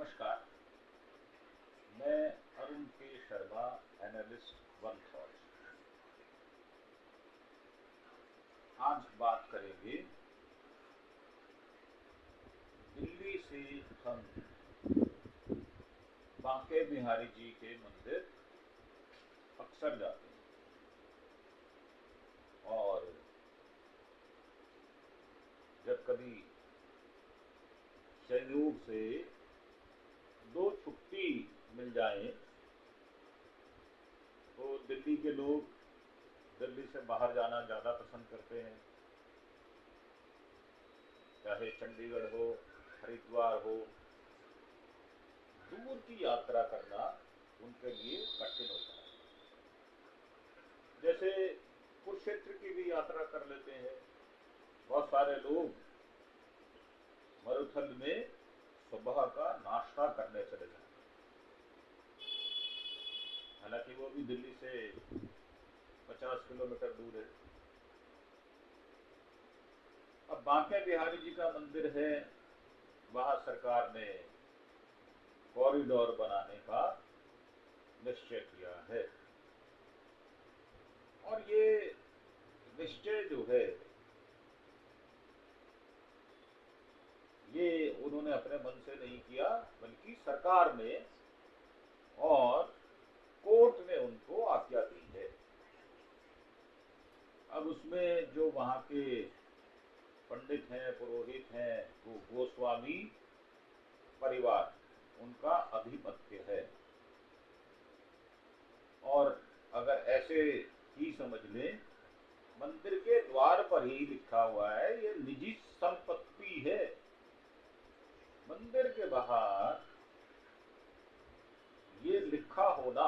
नमस्कार। मैं अरुण के शर्मा, एनालिस्ट वन थॉट्स। आज बात करेंगे दिल्ली से हम बांके बिहारी जी के मंदिर अक्सर जाते हैं और जब कभी संयोग से दो छुट्टी मिल जाए तो दिल्ली के लोग दिल्ली से बाहर जाना ज़्यादा पसंद करते हैं। चाहे चंडीगढ़ हो, हरिद्वार हो, दूर की यात्रा करना उनके लिए कठिन होता है। जैसे कुरुक्षेत्र की भी यात्रा कर लेते हैं। बहुत सारे लोग मरुथल में सुबह का नाश्ता करने चले जाते हैं, हालांकि वो भी दिल्ली से 50 किलोमीटर दूर है। अब बांके बिहारी जी का मंदिर है, वहां सरकार ने कॉरिडोर बनाने का निश्चय किया है और ये निश्चय जो है ये उन्होंने अपने मन से नहीं किया, बल्कि सरकार ने और कोर्ट ने उनको आज्ञा दी है। अब उसमें जो वहां के पंडित हैं, पुरोहित हैं, वो गोस्वामी परिवार, उनका आधिपत्य है। और अगर ऐसे ही समझ लें, मंदिर के द्वार पर ही लिखा हुआ है ये निजी संपत्ति है। मंदिर के बाहर ये लिखा होना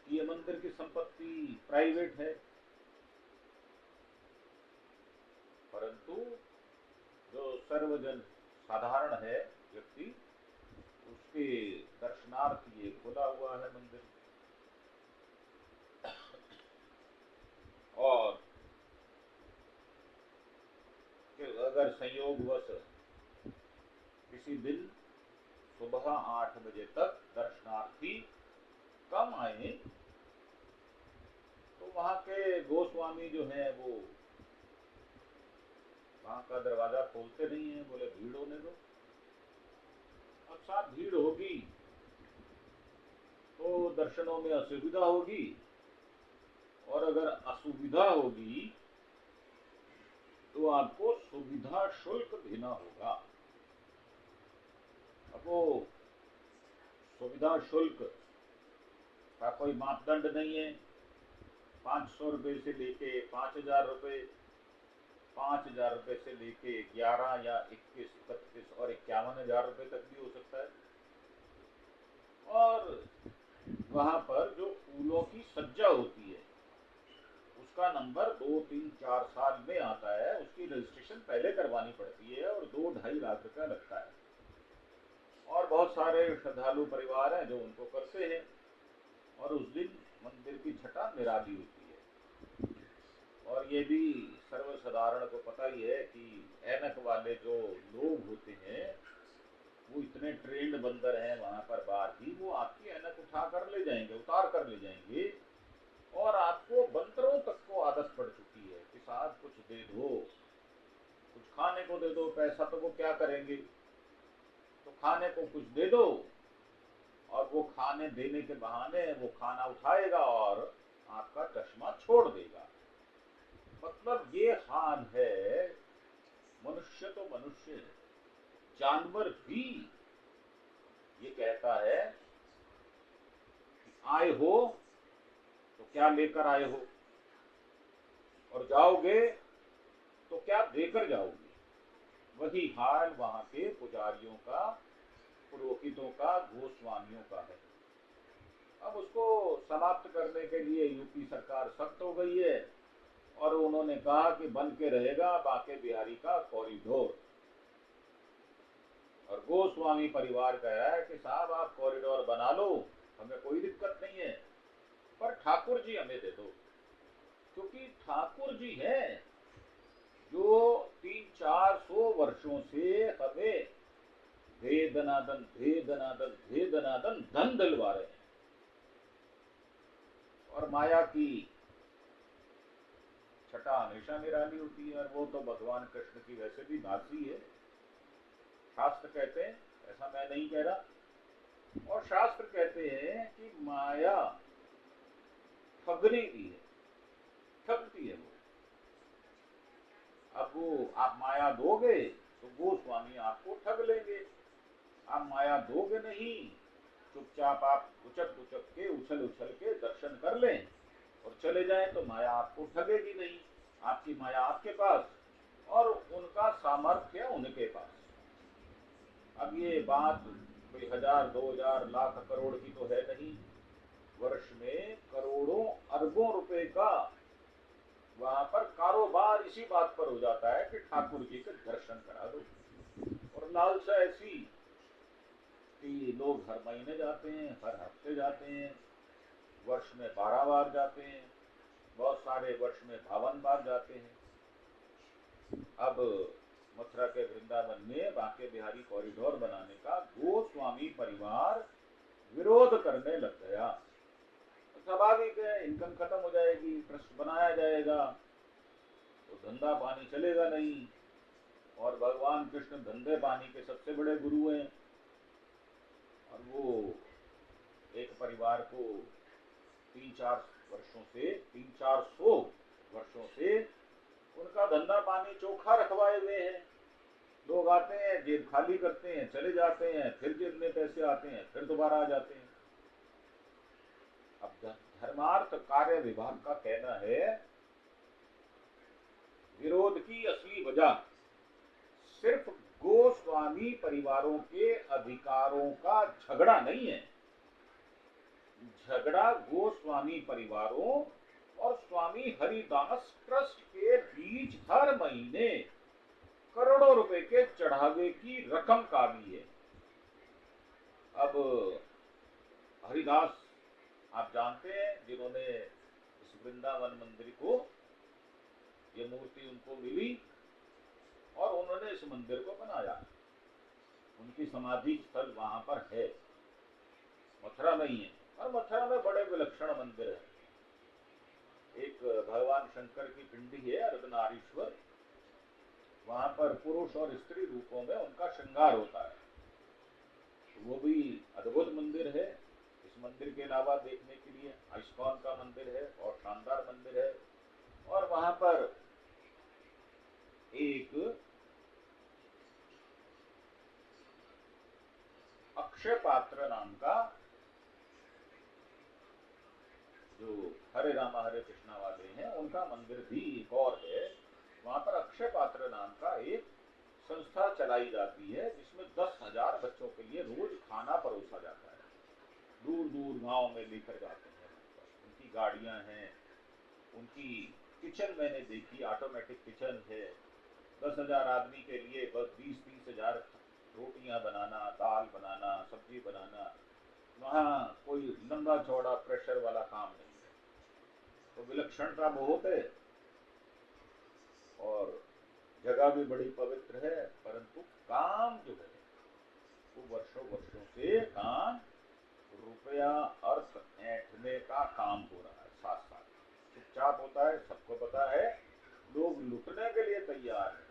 कि ये मंदिर की संपत्ति प्राइवेट है, परंतु जो सर्वजन साधारण है व्यक्ति, उसके दर्शनार्थ ये खुला हुआ है मंदिर। और अगर संयोगवश किसी दिन सुबह 8 बजे तक दर्शनार्थी कम आए तो वहां के गोस्वामी जो हैं वो वहां का दरवाजा खोलते नहीं है, बोले भीड़ होने दो। अब साथ भीड़ होगी तो दर्शनों में असुविधा होगी, और अगर असुविधा होगी तो आपको सुविधा शुल्क देना होगा। अब वो सुविधा शुल्क का कोई मापदंड नहीं है। 500 रुपये से लेके 5,000 रुपये, 5,000 रुपये से लेके 11 या 21, 31 और 51,000 रुपये तक भी हो सकता है। और वहां पर जो फूलों की सज्जा होती है उसका नंबर 2, 3, 4 साल में आता है। उसकी रजिस्ट्रेशन पहले करवानी पड़ती है और 2-2.5 लाख रुपया लगता है। और बहुत सारे श्रद्धालु परिवार हैं जो उनको करते हैं, और उस दिन मंदिर की छटा निराली होती है। और ये भी सर्वसाधारण को पता ही है कि ऐनक वाले जो लोग होते हैं वो इतने ट्रेंड बंदर हैं वहां पर बाहर ही, वो आपकी ऐनक उठा कर ले जाएंगे, उतार कर ले जाएंगे। और आपको बंदरों तक को आदत पड़ चुकी है कि साहब कुछ दे दो, कुछ खाने को दे दो। पैसा तो वो क्या करेंगे, तो खाने को कुछ दे दो, और वो खाने देने के बहाने वो खाना उठाएगा और आपका चश्मा छोड़ देगा। मतलब ये हाल है। मनुष्य तो मनुष्य है, जानवर भी ये कहता है कि आए हो तो क्या लेकर आए हो, और जाओगे तो क्या देकर जाओगे। वही हाल वहां के पुजारियों का, पुरोहितों का, गोस्वामियों का है। अब उसको समाप्त करने के लिए यूपी सरकार सख्त हो गई है और उन्होंने कहा कि बन के रहेगा बांके बिहारी का कॉरिडोर। और गोस्वामी परिवार कह रहा है कि साहब आप कॉरिडोर बना लो, हमें कोई दिक्कत नहीं है, पर ठाकुर जी हमें दे दो। क्योंकि ठाकुर जी हैं जो 300-400 वर्षों से हमें वेद दनादन धे दनादन धे दनादन धन दिलवा रहे हैं। और माया की छटा हमेशा निराली होती है, और वो तो भगवान कृष्ण की वैसे भी दासी है। शास्त्र कहते हैं, ऐसा मैं नहीं कह रहा, और शास्त्र कहते हैं कि माया ठगने की है, ठगती है वो। अब वो आप माया दोगे तो वो स्वामी आपको ठग लेंगे, आप माया दोगे नहीं, चुपचाप आप उचक उचक के उछल उछल के दर्शन कर लें और चले जाएं तो माया आपको ठगेगी नहीं। आपकी माया आपके पास और उनका सामर्थ्य उनके पास। अब ये बात कोई 1000, 2000, लाख, करोड़ की तो है नहीं। वर्ष में करोड़ों अरबों रुपए का वहां पर कारोबार इसी बात पर हो जाता है कि ठाकुर जी के दर्शन करा दो। और लालसा ऐसी कि लोग हर महीने जाते हैं, हर हफ्ते जाते हैं, वर्ष में 12 बार जाते हैं, बहुत सारे वर्ष में 52 बार जाते हैं। अब मथुरा के वृंदावन में बांके बिहारी कॉरिडोर बनाने का गोस्वामी परिवार विरोध करने लग गया। स्वाभाविक है, इनकम खत्म हो जाएगी, ट्रस्ट बनाया जाएगा तो धंधा पानी चलेगा नहीं। और भगवान कृष्ण धंधे पानी के सबसे बड़े गुरु हैं, और वो एक परिवार को 300-400 वर्षों से उनका धंधा पानी चोखा रखवाए हुए हैं। लोग आते हैं, जेब खाली करते हैं, चले जाते हैं, फिर जेब में पैसे आते हैं, फिर दोबारा आ जाते हैं। अब धर्मार्थ कार्य विभाग का कहना है विरोध की असली वजह सिर्फ गोस्वामी परिवारों के अधिकारों का झगड़ा नहीं है। झगड़ा गोस्वामी परिवारों और स्वामी हरिदास ट्रस्ट के बीच हर महीने करोड़ों रुपए के चढ़ावे की रकम का भी है। अब हरिदास आप जानते हैं, जिन्होंने इस वृंदावन मंदिर को, ये मूर्ति उनको मिली और उन्होंने इस मंदिर को बनाया। उनकी समाधि स्थल वहां पर है, मथुरा में ही है। और मथुरा में बड़े विलक्षण मंदिर है। एक भगवान शंकर की पिंडी है अर्धनारीश्वर, वहां पर पुरुष और स्त्री रूपों में उनका श्रृंगार होता है। तो वो भी अद्भुत मंदिर है। इस मंदिर के अलावा देखने के लिए इस्कॉन का मंदिर है और शानदार मंदिर है। और वहां पर एक अक्षय पात्र नाम का, जो हरे रामा हरे कृष्णा वाले हैं, उनका मंदिर भी एक और है। वहां पर अक्षय पात्र नाम का एक संस्था चलाई जाती है, जिसमें 10,000 बच्चों के लिए रोज खाना परोसा जाता है। दूर दूर गांव में लेकर जाते हैं। उनकी गाड़ियां हैं, उनकी किचन मैंने देखी, ऑटोमेटिक किचन है। 10,000 आदमी के लिए बस 20-30 हजार रोटियां बनाना, दाल बनाना, सब्जी बनाना। वहाँ कोई लंबा चौड़ा प्रेशर वाला काम नहीं है। तो विलक्षणता बहुत है और जगह भी बड़ी पवित्र है, परंतु काम जो है वो वर्षों वर्षों से काम रुपया अर्थ ऐंठने का काम हो रहा है। साथ साथ चुपचाप होता है, सबको पता है, लोग लूटने के लिए तैयार है,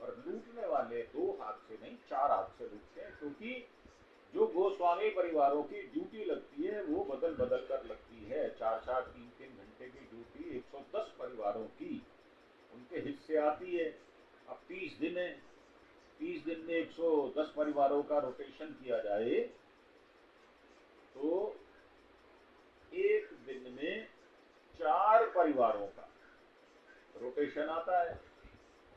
और लूटने वाले 2 हाथ से नहीं 4 हाथ से लूटते हैं। क्योंकि जो गोस्वामी परिवारों की ड्यूटी लगती है वो बदल बदल कर लगती है। 4-4, 3-3 घंटे की ड्यूटी 110 परिवारों की उनके हिस्से आती है। अब 30 दिन है, 30 दिन में 110 परिवारों का रोटेशन किया जाए तो एक दिन में 4 परिवारों का रोटेशन आता है,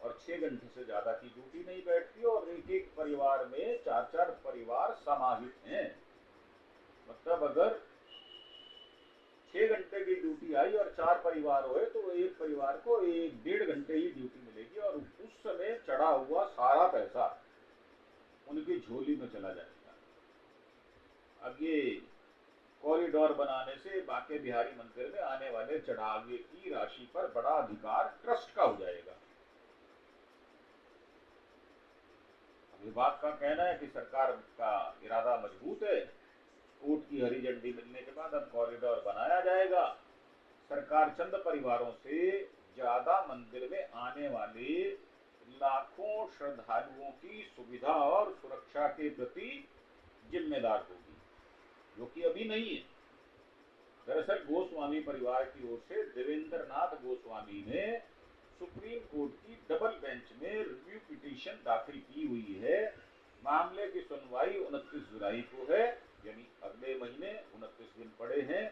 और 6 घंटे से ज्यादा की ड्यूटी नहीं बैठती। और एक एक परिवार में 4-4 परिवार समाहित हैं। मतलब अगर 6 घंटे की ड्यूटी आई और 4 परिवार हुए तो एक परिवार को 1-1.5 घंटे ही ड्यूटी मिलेगी, और उस समय चढ़ा हुआ सारा पैसा उनकी झोली में चला जाएगा। अब ये कॉरिडोर बनाने से बांके बिहारी मंदिर में आने वाले चढ़ावे की राशि पर बड़ा अधिकार ट्रस्ट का हो जाएगा। विभाग का कहना है कि सरकार का इरादा मजबूत है, कोर्ट की हरी झंडी मिलने के बाद अब कॉरिडोर बनाया जाएगा। सरकार चंद परिवारों से ज्यादा मंदिर में आने वाले लाखों श्रद्धालुओं की सुविधा और सुरक्षा के प्रति जिम्मेदार होगी, जो कि अभी नहीं है। दरअसल गोस्वामी परिवार की ओर से देवेंद्र नाथ गोस्वामी ने सुप्रीम कोर्ट की डबल बेंच में रिव्यू पिटीशन दाखिल की हुई है। मामले की सुनवाई 29 जुलाई को है, यानी अगले महीने 29 दिन पड़े हैं।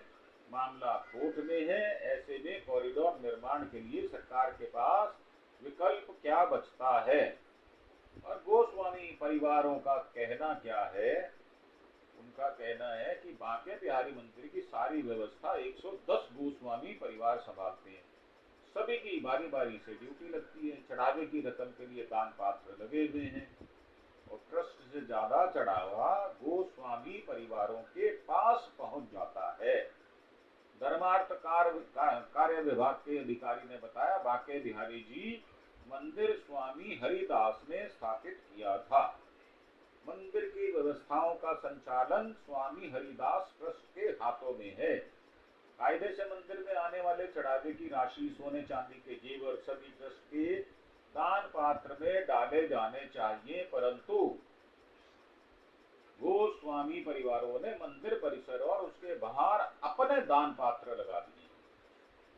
मामला कोर्ट में है। ऐसे में कॉरिडोर निर्माण के लिए सरकार के पास विकल्प क्या बचता है और गोस्वामी परिवारों का कहना क्या है? उनका कहना है कि बांके बिहारी मंदिर की सारी व्यवस्था 110 गोस्वामी परिवार संभालते हैं। सभी की बारी बारी से ड्यूटी लगती है। चढ़ावे की रकम के लिए दान पात्र लगे हुए हैं और ट्रस्ट से ज्यादा चढ़ावा गोस्वामी परिवारों के पास पहुंच जाता है। धर्मार्थ कार्य विभाग के अधिकारी ने बताया, बांके बिहारी जी मंदिर स्वामी हरिदास ने स्थापित किया था। मंदिर की व्यवस्थाओं का संचालन स्वामी हरिदास ट्रस्ट के हाथों में है। कायदे से मंदिर में आने वाले चढ़ावे की राशि, सोने चांदी के जेवर सभी ट्रस्ट के दान पात्र में डाले जाने चाहिए, परंतु गोस्वामी परिवारों ने मंदिर परिसर और उसके बाहर अपने दान पात्र लगा दिए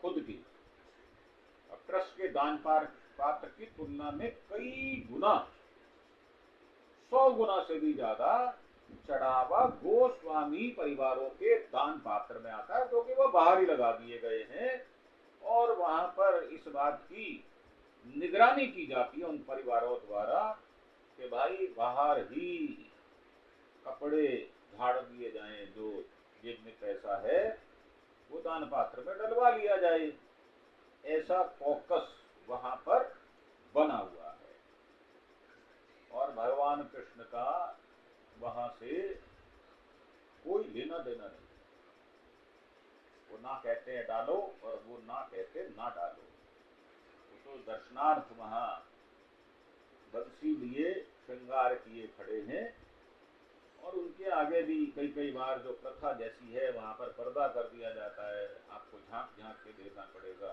खुद की। अब ट्रस्ट के दान पात्र की तुलना में कई गुना, 100 गुना से भी ज्यादा चढ़ावा गोस्वामी परिवारों के दान पात्र में आता है, क्योंकि वह बाहर ही लगा दिए गए हैं और वहां पर इस बात की निगरानी की जाती है उन परिवारों द्वारा कि भाई बाहर ही कपड़े झाड़ दिए जाएं, जो जेब में पैसा है वो दान पात्र में डलवा लिया जाए। ऐसा फोकस वहां पर बना हुआ है और भगवान कृष्ण का वहां से कोई लेना देना नहीं। वो ना कहते हैं डालो और वो ना कहते ना डालो। वो तो दर्शनार्थ वहां बंसी लिए श्रृंगार किए खड़े हैं और उनके आगे भी कई कई बार जो प्रथा जैसी है वहां पर पर्दा कर दिया जाता है, आपको झांक झांक के देखना पड़ेगा।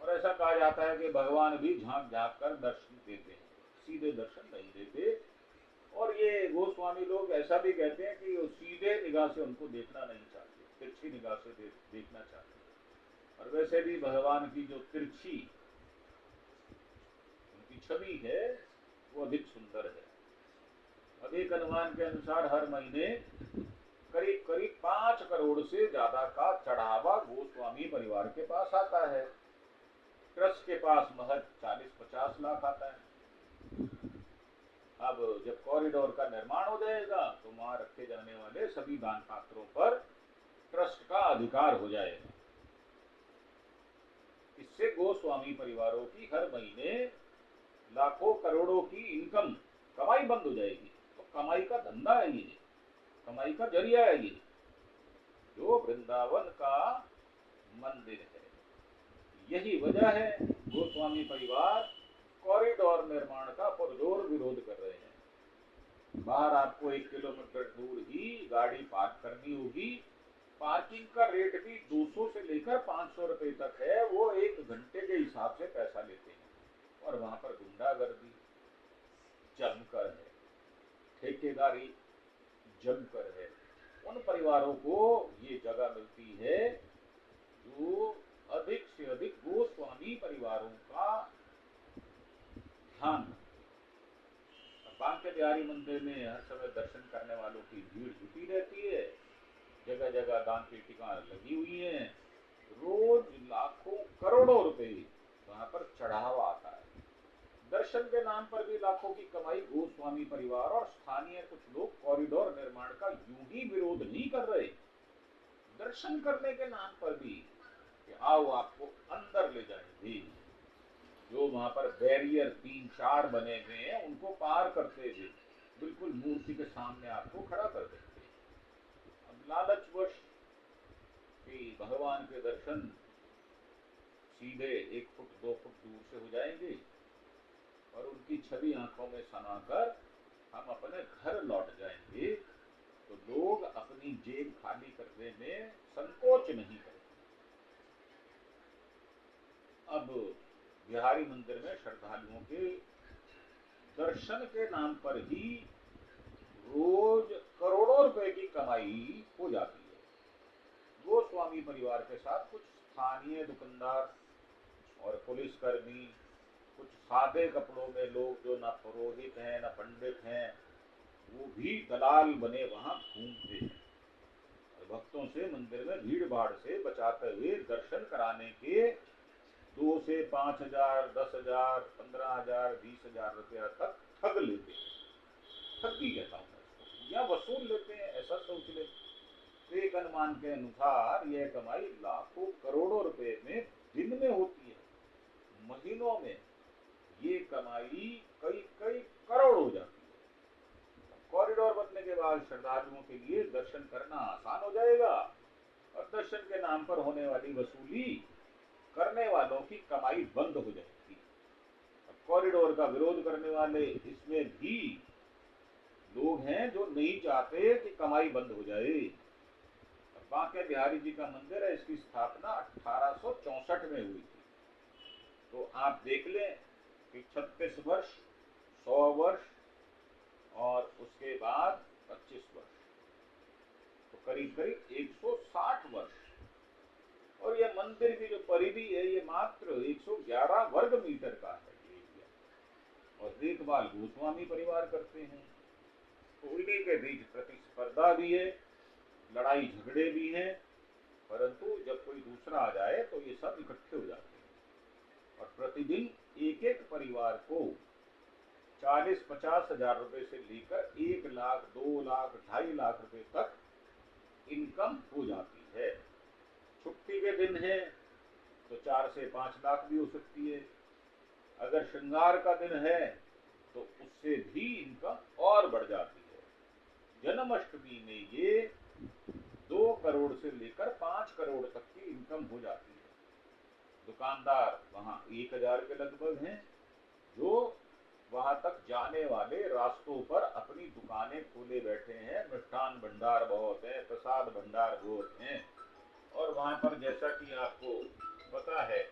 और ऐसा कहा जाता है कि भगवान भी झांक झांक कर दर्शन देते हैं, सीधे दर्शन नहीं देते। और ये गोस्वामी लोग ऐसा भी कहते हैं कि वो सीधे निगाह से उनको देखना नहीं चाहते, तिरछी निगाह से देखना चाहते हैं। और वैसे भी भगवान की जो तिरछी उनकी छवि है वो अधिक सुंदर है। अधिक अनुमान के अनुसार हर महीने करीब करीब 5 करोड़ से ज्यादा का चढ़ावा गोस्वामी परिवार के पास आता है। ट्रस्ट के पास महज 40-50 लाख आता है। अब जब कॉरिडोर का निर्माण हो जाएगा तो वहां रखे जाने वाले सभी दान पात्रों पर ट्रस्ट का अधिकार हो जाएगा। इससे गोस्वामी परिवारों की हर महीने लाखों करोड़ों की इनकम, कमाई बंद हो जाएगी। तो कमाई का धंधा है ये, कमाई का जरिया है ये, जो वृंदावन का मंदिर है। यही वजह है गोस्वामी परिवार कॉरिडोर निर्माण का पुरजोर विरोध कर रहे हैं। बाहर आपको 1 किलोमीटर दूर ही गाड़ी पार्क करनी होगी। पार्किंग का रेट भी 200 से लेकर 500 रुपए तक है। वो 1 घंटे के हिसाब से पैसा लेते हैं और वहां पर गुंडागर्दी जमकर है, ठेकेदारी जमकर है। उन परिवारों को ये जगह मिलती है जो अधिक से अधिक गोस्वामी परिवारों का ध्यान। बांके बिहारी मंदिर में हर समय दर्शन करने वालों की भीड़ जुटी रहती है। जगह जगह दान पेटिका लगी हुई हैं। रोज लाखों करोड़ों रुपए वहां पर चढ़ावा आता है। दर्शन के नाम पर भी लाखों की कमाई। गोस्वामी परिवार और स्थानीय कुछ लोग कॉरिडोर निर्माण का यूं ही विरोध नहीं कर रहे, दर्शन करने के नाम पर भी कि आओ आपको अंदर ले जाएंगे। जो वहां पर बैरियर 3-4 बने हुए हैं उनको पार करते हुए बिल्कुल मूर्ति के सामने आपको खड़ा कर देंगे। अब लालचवश कि भगवान के दर्शन सीधे 1 फुट 2 फुट दूर से हो जाएंगे और उनकी छवि आंखों में समाकर दर्शन के नाम पर ही रोज करोड़ों रुपए की कमाई हो जाती है। गोस्वामी परिवार के साथ कुछ स्थानीय दुकानदार और पुलिसकर्मी, कुछ सादे कपड़ों में लोग जो न पुरोहित हैं न पंडित हैं, वो भी दलाल बने वहां घूमते हैं और भक्तों से मंदिर में भीड़ भाड़ से बचाते हुए दर्शन कराने के 2 से 5,000, 10,000, 15,000, 20,000 रुपया तक ठग लेते हैं। ठगी कहता हूँ या वसूल लेते हैं, ऐसा सोच ले। तो एक अनुमान के अनुसार यह कमाई लाखों करोड़ों रुपए में दिन में होती है। महीनों में ये कमाई कई कई करोड़ हो जाती है। कॉरिडोर बनने के बाद श्रद्धालुओं के लिए दर्शन करना आसान हो जाएगा और दर्शन के नाम पर होने वाली वसूली करने वालों की कमाई बंद हो जाएगी। कॉरिडोर का विरोध करने वाले इसमें भी लोग हैं जो नहीं चाहते कि कमाई बंद हो जाए। बांके बिहारी जी का मंदिर है, इसकी स्थापना 1864 में हुई थी। तो आप देख लें कि 36 वर्ष, 100 वर्ष और उसके बाद 25 वर्ष, तो करीब करीब 160 वर्ष। और यह मंदिर की जो परिधि है ये मात्र 111 वर्ग मीटर का है और देखभाल गोस्वामी परिवार करते हैं। तो इन्हीं के बीच प्रतिस्पर्धा भी है, लड़ाई झगड़े भी हैं, परंतु जब कोई दूसरा आ जाए तो ये सब इकट्ठे हो जाते हैं और प्रतिदिन एक एक परिवार को 40-50 हजार रुपए से लेकर 1 लाख, 2 लाख, 2.5 लाख रुपए तक इनकम हो जाती है। छुट्टी के दिन है तो 4 से 5 लाख भी हो सकती है। अगर श्रृंगार का दिन है तो उससे भी इनकम और बढ़ जाती है। जन्माष्टमी में ये 2 करोड़ से लेकर 5 करोड़ तक की इनकम हो जाती है। दुकानदार वहां 1,000 के लगभग हैं जो वहां तक जाने वाले रास्तों पर अपनी दुकानें खोले बैठे हैं। मिष्ठान भंडार बहुत है, प्रसाद भंडार बहुत हैं और वहां पर जैसा कि आपको पता है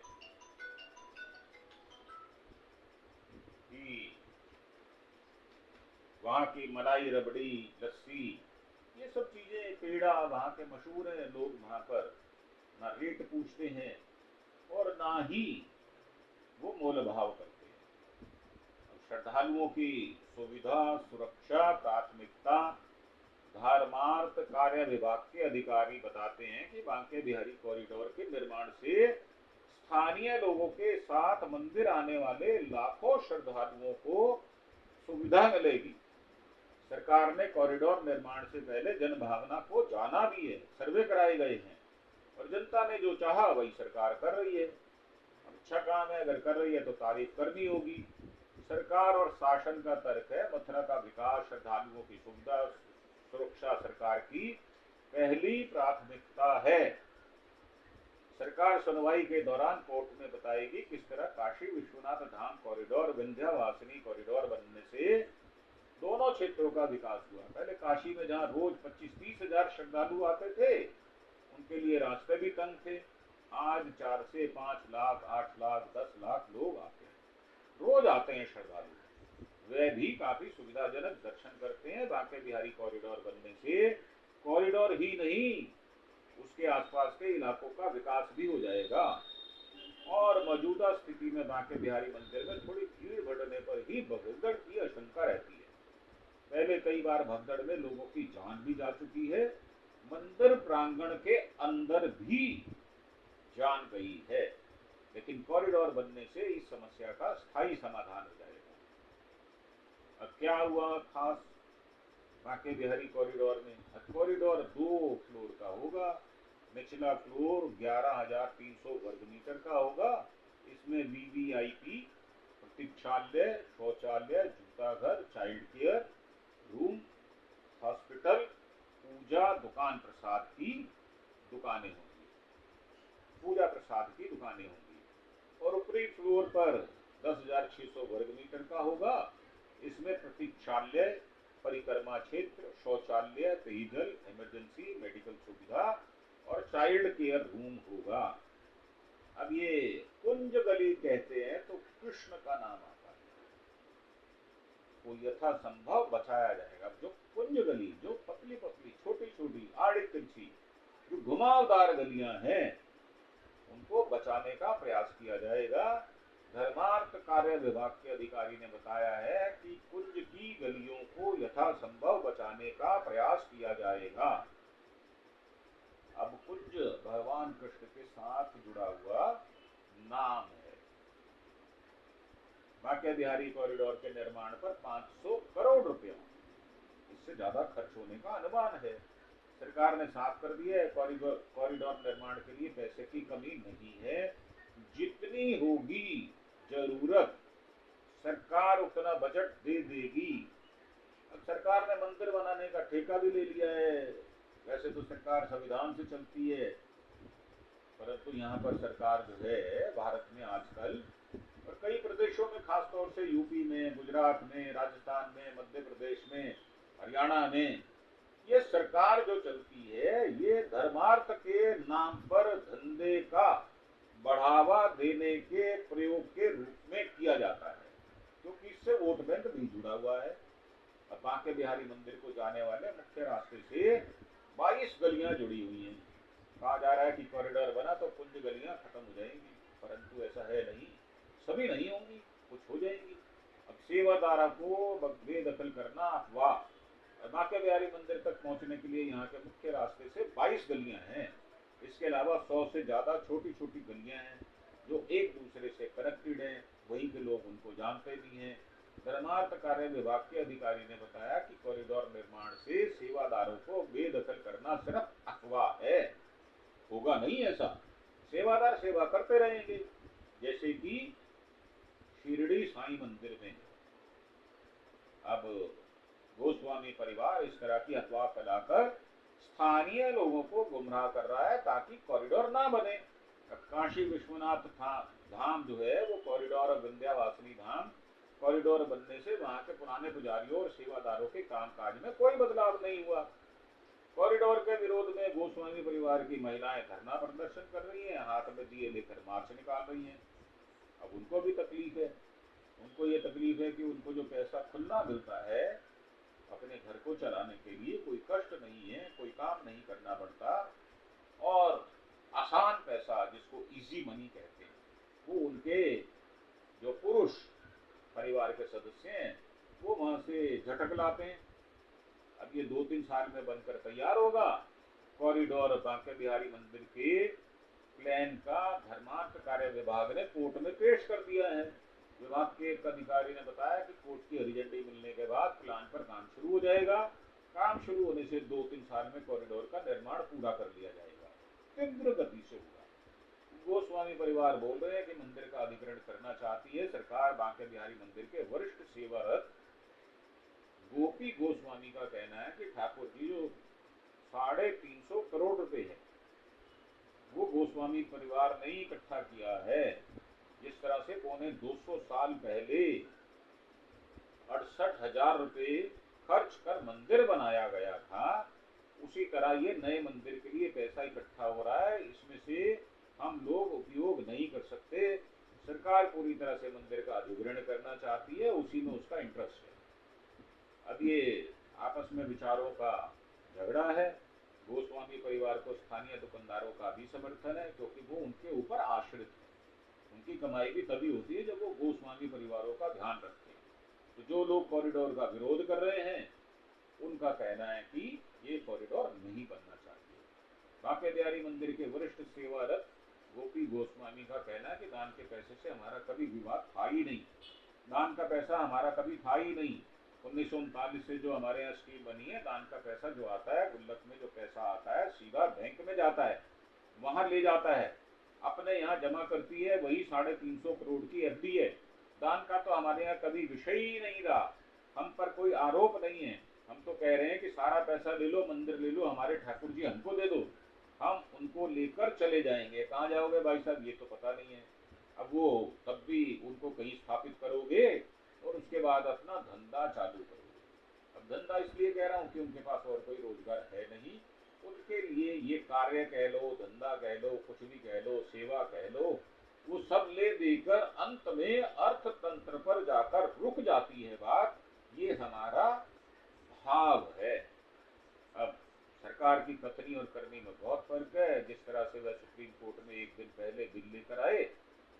कि वहां की मलाई रबड़ी, लस्सी, ये सब चीजें, पेड़ा वहां के मशहूर हैं। लोग वहां पर ना रेट पूछते हैं और ना ही वो मोल भाव करते हैं। श्रद्धालुओं की सुविधा, सुरक्षा, प्राथमिकता धर्मार्थ कार्य विभाग के अधिकारी बताते हैं कि बांके बिहारी कॉरिडोर के निर्माण से स्थानीय लोगों के साथ मंदिर आने वाले लाखों श्रद्धालुओं को सुविधा मिलेगी। सरकार ने कॉरिडोर निर्माण से पहले जनभावना को जाना भी है, सर्वे कराए गए हैं और जनता ने जो चाहा वही सरकार कर रही है। अच्छा काम है, अगर कर रही है तो तारीफ करनी होगी। सरकार और शासन का तर्क है मथुरा का विकास, श्रद्धालुओं की सुविधा, सुरक्षा सरकार की पहली प्राथमिकता है। सरकार सुनवाई के दौरान कोर्ट में बताएगी किस तरह काशी विश्वनाथ धाम कॉरिडोर, विंध्यावासिनी कॉरिडोर बनने से दोनों क्षेत्रों का विकास हुआ। पहले काशी में जहां रोज 25-30 हजार श्रद्धालु आते थे, उनके लिए रास्ते भी तंग थे। आज 4 से 5 लाख, 8 लाख, 10 लाख लोग आते हैं, रोज आते हैं श्रद्धालु। वे भी काफी सुविधाजनक दर्शन करते हैं। बांके बिहारी कॉरिडोर बनने से कॉरिडोर ही नहीं, उसके आसपास के इलाकों का विकास भी हो जाएगा और मौजूदा स्थिति में बांके बिहारी मंदिर में थोड़ी भीड़ बढ़ने पर ही भगदड़ की आशंका रहती है। पहले कई बार भगदड़ में लोगों की जान भी जा चुकी है। मंदिर प्रांगण के अंदर भी जान गई है, लेकिन कॉरिडोर बनने से इस समस्या का स्थायी समाधान हो जाएगा। अब क्या हुआ खास बांके बिहारी कॉरिडोर में? कॉरिडोर 2 फ्लोर का होगा। निचला फ्लोर 11,300 वर्ग मीटर का होगा। इसमें वीवीआईपी, प्रतीक्षालय, शौचालय, जूता घर, चाइल्ड केयर रूम, हॉस्पिटल, पूजा, दुकान प्रसाद की दुकानें होंगी, पूजा प्रसाद की दुकानें होंगी। और ऊपरी फ्लोर पर 10,600 वर्ग मीटर का होगा। इसमें प्रतीक्षालय, परिक्रमा क्षेत्र, शौचालय, पेयजल, इमरजेंसी मेडिकल सुविधा और चाइल्ड केयर रूम होगा। अब ये कुंज गली कहते हैं तो कृष्ण का नाम आता है। को यथासंभव बचाया जाएगा। जो कुंज गली, जो पतली पतली छोटी छोटी आड़ी तिरछी जो घुमावदार गलियां हैं, उनको बचाने का प्रयास किया जाएगा। धर्मार्थ कार्य विभाग के अधिकारी ने बताया है कि कुंज की गलियों को यथासंभव बचाने का प्रयास किया जाएगा। अब कुंज भगवान कृष्ण के साथ जुड़ा हुआ नाम है। बांके बिहारी कॉरिडोर के निर्माण पर 500 करोड़ रुपया, इससे ज्यादा खर्च होने का अनुमान है। सरकार ने साफ कर दिया है, कॉरिडोर निर्माण के लिए पैसे की कमी नहीं है। जितनी होगी जरूरत, सरकार उतना बजट दे देगी। अब सरकार ने मंदिर बनाने का ठेका भी ले लिया है। वैसे तो सरकार संविधान से चलती है, परंतु यहाँ पर सरकार जो है भारत में आजकल और कई प्रदेशों में, खासतौर से यूपी में, गुजरात में, राजस्थान में, मध्य प्रदेश में, हरियाणा में, ये सरकार जो चलती है ये धर्मार्थ के नाम पर धंधे का बढ़ावा देने के प्रयोग के रूप में किया जाता है, क्योंकि इससे वोट बैंक भी जुड़ा हुआ है। अब बांके बिहारी मंदिर को जाने वाले मुख्य रास्ते से 22 गलियां जुड़ी हुई हैं। कहा जा रहा है कि कॉरिडोर बना तो कुंज गलियां खत्म हो जाएंगी, परंतु ऐसा है नहीं, सभी नहीं होंगी, कुछ हो जाएंगी। अब सेवादारा को बेदखल करना अफवाह। बांके बिहारी मंदिर तक पहुंचने के लिए यहाँ के मुख्य रास्ते से 22 गलियां हैं। इसके अलावा 100 से ज्यादा छोटी छोटी गलियां हैं जो एक दूसरे से कनेक्टेड हैं, वहीं के लोग उनको जानते भी हैं। धर्मार्थ कार्य विभाग के अधिकारी ने बताया कि कॉरिडोर निर्माण से सेवादारों को बेदखल करना सिर्फ अफवाह है, होगा नहीं ऐसा। सेवादार सेवा करते रहेंगे, जैसे कि शिरडी साईं मंदिर में। अब गोस्वामी परिवार इस तरह की अफवाह फैलाकर स्थानीय लोगों को गुमराह कर रहा है ताकि कॉरिडोर ना बने। काशी विश्वनाथ धाम जो है वो कॉरिडोर, और विंध्यावासिनी धाम कॉरिडोर बनने से वहां के पुराने पुजारियों और सेवादारों के कामकाज में कोई बदलाव नहीं हुआ। कॉरिडोर के विरोध में गोस्वामी परिवार की महिलाएं धरना प्रदर्शन कर रही हैं, हाथ में दिए लेकर मार्च निकाल रही हैं। अब उनको भी तकलीफ है, उनको ये तकलीफ है कि उनको जो पैसा खुला मिलता है अपने घर को चलाने के लिए, कोई कष्ट नहीं है, कोई काम नहीं करना पड़ता, और आसान पैसा जिसको इजी मनी कहते हैं, वो उनके जो पुरुष परिवार के सदस्य हैं वो वहां से झटक लाते हैं। अब ये 2-3 साल में बनकर तैयार होगा। कॉरिडोर बांके बिहारी मंदिर के प्लान का धर्मार्थ कार्य विभाग ने कोर्ट में पेश कर दिया है। विभाग के एक अधिकारी ने बताया कि कोर्ट की हरी झंडी मिलने के बाद प्लान पर काम शुरू हो जाएगा। काम शुरू होने से 2-3 साल में कॉरिडोर का निर्माण पूरा कर लिया जाएगा, तीव्र गति से होगा। गोस्वामी परिवार बोल रहे हैं कि मंदिर का अधिग्रहण करना चाहती है सरकार। बांके बिहारी मंदिर के वरिष्ठ सेवारत गोपी गोस्वामी का कहना है कि ठाकुर जी जो 350 करोड़ रुपए है वो गोस्वामी परिवार ने इकट्ठा किया है। जिस तरह से 250 साल पहले 68,000 रुपए खर्च कर मंदिर बनाया गया था, उसी तरह ये नए मंदिर के लिए पैसा इकट्ठा हो रहा है। इसमें से हम लोग उपयोग नहीं कर सकते। सरकार पूरी तरह से मंदिर का अधिग्रहण करना चाहती है, उसी में उसका इंटरेस्ट है। अब ये आपस में विचारों का झगड़ा है। गोस्वामी परिवार को स्थानीय दुकानदारों का भी समर्थन है, क्योंकि वो उनके ऊपर आश्रित है। उनकी कमाई भी तभी होती है जब वो गोस्वामी परिवारों का ध्यान रखते हैं। तो जो लोग कॉरिडोर का विरोध कर रहे हैं उनका कहना है कि ये कॉरिडोर नहीं बनना चाहिए। बांके बिहारी मंदिर के वरिष्ठ सेवारत गोपी गोस्वामी का कहना है कि दान के पैसे से हमारा कभी विवाद था ही नहीं, दान का पैसा हमारा कभी था ही नहीं। 1939 से जो हमारे यहाँ स्कीम बनी है, दान का पैसा जो आता है, गुल्लक में जो पैसा आता है सीधा बैंक में जाता है, वहां ले जाता है, अपने यहाँ जमा करती है, वही 350 करोड़ की एफडी है। दान का तो हमारे यहाँ कभी विषय ही नहीं रहा। हम पर कोई आरोप नहीं है। हम तो कह रहे हैं कि सारा पैसा ले लो, मंदिर ले लो, हमारे ठाकुर जी हमको दे दो, हम उनको लेकर चले जाएंगे। कहाँ जाओगे भाई साहब ये तो पता नहीं है। अब वो तब भी उनको कहीं स्थापित करोगे और उसके बाद अपना धंधा चालू करोगे। अब धंधा इसलिए कह रहा हूँ कि उनके पास और कोई रोजगार है नहीं। उनके लिए ये कार्य कह लो, धंधा कह लो, कुछ भी कह लो, सेवा कह लो, वो सब ले देकर अंत में अर्थतंत्र पर जाकर रुक जाती है बात। ये हमारा भाव है। अब सरकार की कथनी और करनी में बहुत फर्क है। जिस तरह से वह सुप्रीम कोर्ट में एक दिन पहले बिल लेकर आए,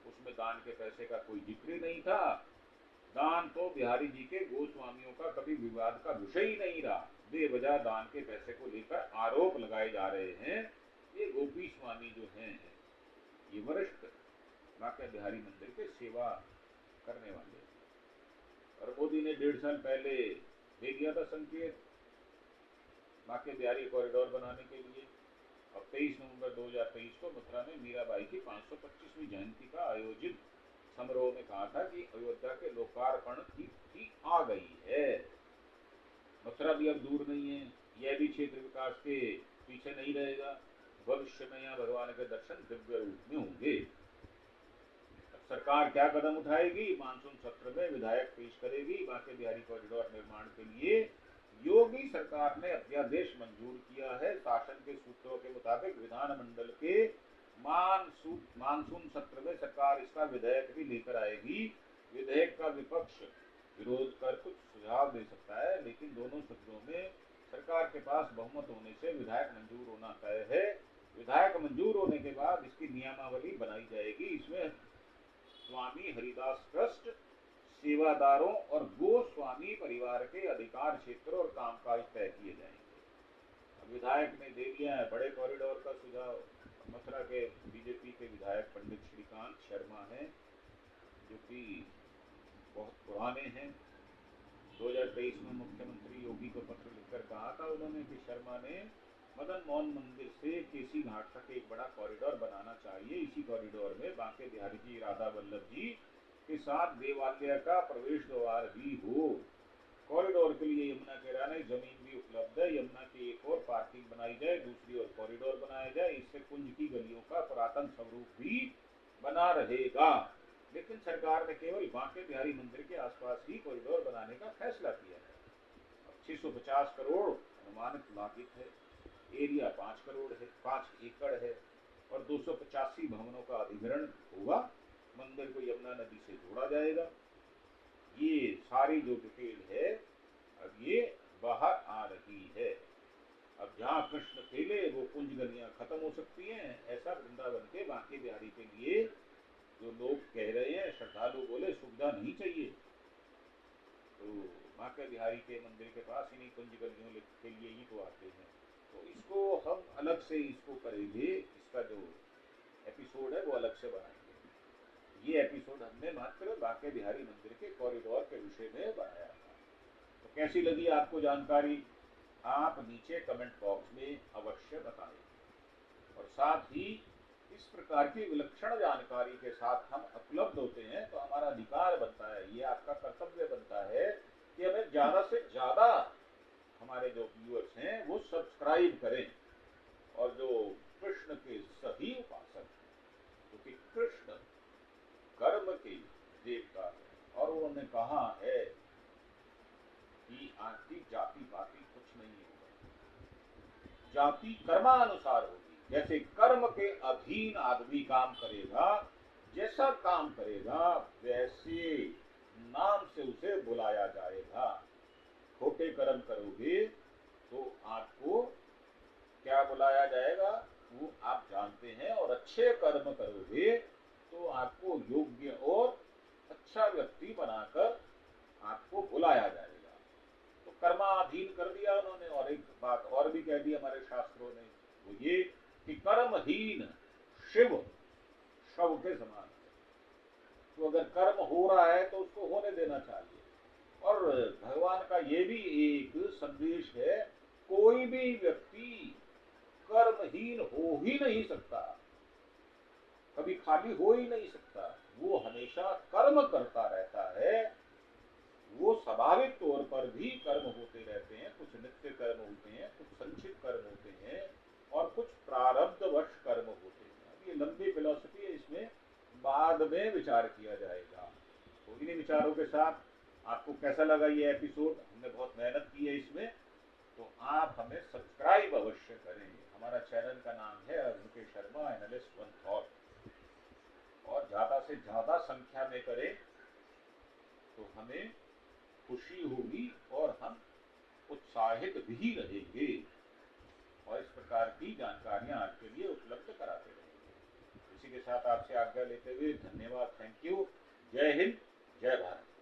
उसमें दान के पैसे का कोई जिक्र ही नहीं था। दान तो बिहारी जी के गोस्वामियों का कभी विवाद का विषय ही नहीं रहा। बेवजह दान के पैसे को लेकर आरोप लगाए जा रहे हैं। ये गोपी स्वामी जो हैं, ये वरिष्ठ बांके बिहारी मंदिर के सेवा करने वाले, और मोदी ने 1.5 साल पहले दे दिया था संकेत बांके बिहारी कॉरिडोर बनाने के लिए। अब 23 नवंबर 2023 को मथुरा में मीराबाई की 525वीं जयंती का आयोजित समारोह में कहा था कि अयोध्या के लोकार्पण की तिथि आ गई है। मथुरा भी अब दूर नहीं है। यह भी क्षेत्र विकास के पीछे नहीं रहेगा। भविष्य में यहाँ भगवान के दर्शन दिव्य रूप में होंगे। सरकार क्या कदम उठाएगी? मानसून सत्र में विधायक पेश करेगी। बांके बिहारी कॉरिडोर निर्माण के लिए योगी सरकार ने अध्यादेश मंजूर किया है। शासन के सूत्रों के मुताबिक विधानमंडल के मानसून सत्र में सरकार इसका विधेयक भी लेकर आएगी। विधेयक का विपक्ष विरोध कर कुछ सुझाव दे सकता है, लेकिन दोनों सदनों में सरकार के पास बहुमत होने से विधायक मंजूर होना तय है। विधायक मंजूर होने के बाद इसकी नियमावली बनाई जाएगी। इसमें स्वामी हरिदास ट्रस्ट, सेवादारों और गोस्वामी परिवार के अधिकार क्षेत्र और कामकाज तय किए जाएंगे। विधायक ने दे दिया है बड़े कॉरिडोर का सुझाव। मथुरा के बीजेपी के विधायक पंडित श्रीकांत शर्मा हैं, जो कि बहुत पुराने हैं। 2023 में मुख्यमंत्री योगी को पत्र लिखकर कहा था उन्होंने कि शर्मा ने मदन मोहन मंदिर से केसी घाट तक एक बड़ा कॉरिडोर बनाना चाहिए। इसी कॉरिडोर में बांके बिहारी जी, राधा वल्लभ जी के साथ देवालय का प्रवेश द्वार भी हो। कॉरिडोर के लिए यमुना किनारे जमीन भी उपलब्ध है। यमुना की एक और पार्किंग बनाई जाए, दूसरी ओर कॉरिडोर बनाया जाए। इससे कुंज की गलियों का पुरातन स्वरूप भी बना रहेगा। लेकिन सरकार ने केवल बांके बिहारी मंदिर के आसपास ही कॉरिडोर बनाने का फैसला किया है। 650 करोड़ अनुमानित लागत है। एरिया 5 करोड़ है, 5 एकड़ है, और 285 भवनों का अधिग्रहण होगा। मंदिर को यमुना नदी से जोड़ा जाएगा। ये सारी जो डिटेल है अब ये बाहर आ रही है। अब जहाँ कृष्ण खेले वो कुंज गलियां खत्म हो सकती हैं, ऐसा वृंदावन के बांके बिहारी के लिए जो लोग कह रहे हैं, श्रद्धालु बोले सुविधा नहीं चाहिए, तो बांके बिहारी के मंदिर के पास इन्हीं कुंज गलियों के लिए ही तो आते हैं। तो इसको हम अलग से इसको करेंगे। इसका जो एपिसोड है वो अलग से बनाएंगे। ये एपिसोड हमने मात्र बांके बिहारी मंदिर के कॉरिडोर के विषय में बनाया था। तो कैसी लगी आपको जानकारी? आप नीचे कमेंट बॉक्स में अवश्य बताएं। और साथ ही इस प्रकार की विलक्षण जानकारी के साथ हम उपलब्ध होते हैं तो हमारा अधिकार बनता है, ये आपका कर्तव्य बनता है कि हमें ज्यादा से ज्यादा हमारे जो व्यूअर्स हैं वो सब्सक्राइब करें। और जो कृष्ण के सही उपासक हैं, क्योंकि कृष्ण कर्म के देवता है, और उन्होंने कहा है कि आपकी जाति पाति कुछ नहीं होगा, जाति कर्मानुसार होगी। जैसे कर्म के अधीन आदमी काम करेगा, जैसा काम करेगा वैसे नाम से उसे बुलाया जाएगा। छोटे कर्म करोगे तो आपको क्या बुलाया जाएगा वो आप जानते हैं, और अच्छे कर्म करोगे तो आपको योग्य और अच्छा व्यक्ति बनाकर आपको बुलाया जाएगा। तो कर्माधीन कर दिया उन्होंने। और एक बात और भी कह दी हमारे शास्त्रों ने, वो ये कि कर्महीन शिव शव के समान है। तो अगर कर्म हो रहा है तो उसको होने देना चाहिए। और भगवान का ये भी एक संदेश है, कोई भी व्यक्ति कर्महीन हो ही नहीं सकता, कभी खाली हो ही नहीं सकता। वो हमेशा कर्म करता रहता है। वो स्वाभाविक तौर पर भी कर्म होते रहते हैं। कुछ नित्य कर्म होते हैं, कुछ संचित कर्म होते हैं, और कुछ प्रारब्धवश कर्म होते हैं। अब ये लंबी फिलॉसफी है, इसमें बाद में विचार किया जाएगा। तो इन्हीं विचारों के साथ आपको कैसा लगा ये एपिसोड? हमने बहुत मेहनत की है इसमें, तो आप हमें सब्सक्राइब अवश्य करें। हमारा चैनल का नाम है अरुण के शर्मा एनालिस्ट वन थॉट, और ज़्यादा से ज़्यादा संख्या में करें तो हमें खुशी होगी और हम उत्साहित भी रहेंगे। और इस प्रकार की जानकारियां आपके लिए उपलब्ध कराते रहेंगे। इसी के साथ आपसे आज्ञा लेते हुए धन्यवाद, थैंक यू, जय हिंद, जय भारत।